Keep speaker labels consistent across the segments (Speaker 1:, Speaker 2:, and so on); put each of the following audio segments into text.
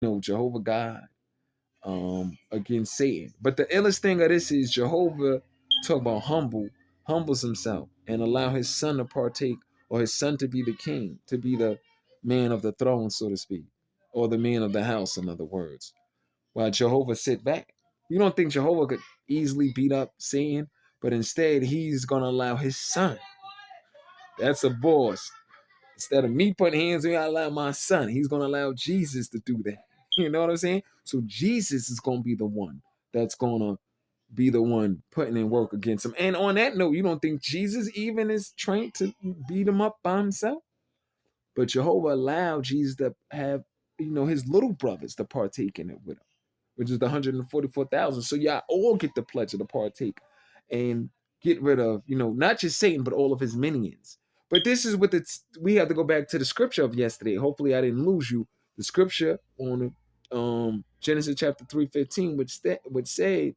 Speaker 1: Jehovah God against Satan. But the illest thing of this is Jehovah talk about humbles himself and allow his son to partake, or his son to be the king, to be the man of the throne, so to speak, or the man of the house, in other words. While Jehovah sit back. You don't think Jehovah could easily beat up Satan, but instead he's gonna allow his son. That's a boss. Instead of me putting hands on you, I allow my son. He's gonna allow Jesus to do that. You know what I'm saying? So Jesus is gonna be the one that's gonna be the one putting in work against him. And on that note, you don't think Jesus even is trained to beat him up by himself? But Jehovah allowed Jesus to have, his little brothers to partake in it with him, which is the 144,000. So y'all all get the pleasure to partake and get rid of, not just Satan, but all of his minions. But this is what we have to go back to the scripture of yesterday. Hopefully I didn't lose you. The scripture on Genesis chapter 3:15, which said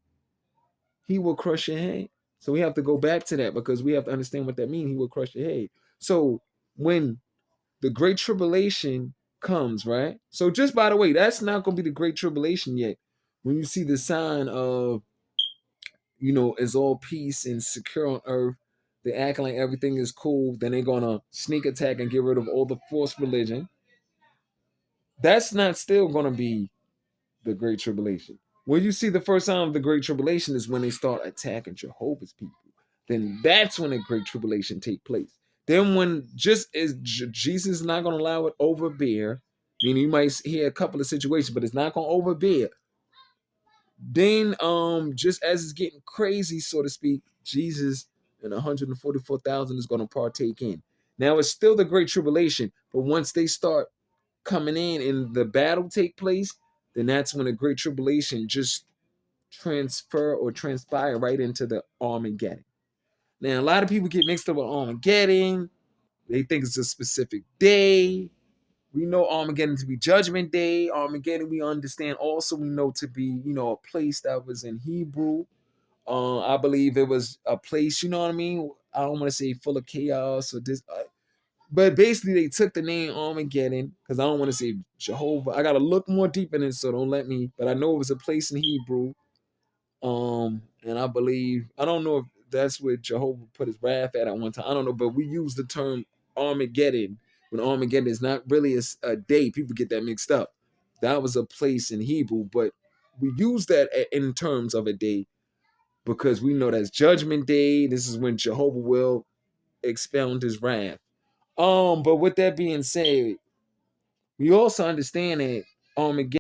Speaker 1: he will crush your head. So we have to go back to that because we have to understand what that means. He will crush your head. So when the great tribulation comes, right? So just by the way, that's not going to be the great tribulation yet. When you see the sign of, it's all peace and secure on earth, they're acting like everything is cool, then they're going to sneak attack and get rid of all the false religion. That's not still going to be the great tribulation. When you see the first sign of the great tribulation is when they start attacking Jehovah's people. Then that's when the great tribulation take place. Then when just as Jesus is not going to allow it overbear, meaning you might hear a couple of situations, but it's not going to overbear. Then just as it's getting crazy, so to speak, Jesus and 144,000 is going to partake in. Now it's still the great tribulation, but once they start coming in and the battle take place, then that's when the great tribulation just transfer or transpire right into the Armageddon. Now, a lot of people get mixed up with Armageddon. They think it's a specific day. We know Armageddon to be Judgment Day. Armageddon, we understand also, we know to be, a place that was in Hebrew. I believe it was a place, you know what I mean? I don't want to say full of chaos or this. But basically, they took the name Armageddon because I don't want to say Jehovah. I got to look more deep in it, so don't let me. But I know it was a place in Hebrew. And I believe, I don't know if that's where Jehovah put his wrath at one time. I don't know, but we use the term Armageddon when Armageddon is not really a day. People get that mixed up. That was a place in Hebrew, but we use that in terms of a day because we know that's Judgment Day. This is when Jehovah will expound his wrath. But with that being said, we also understand that Armageddon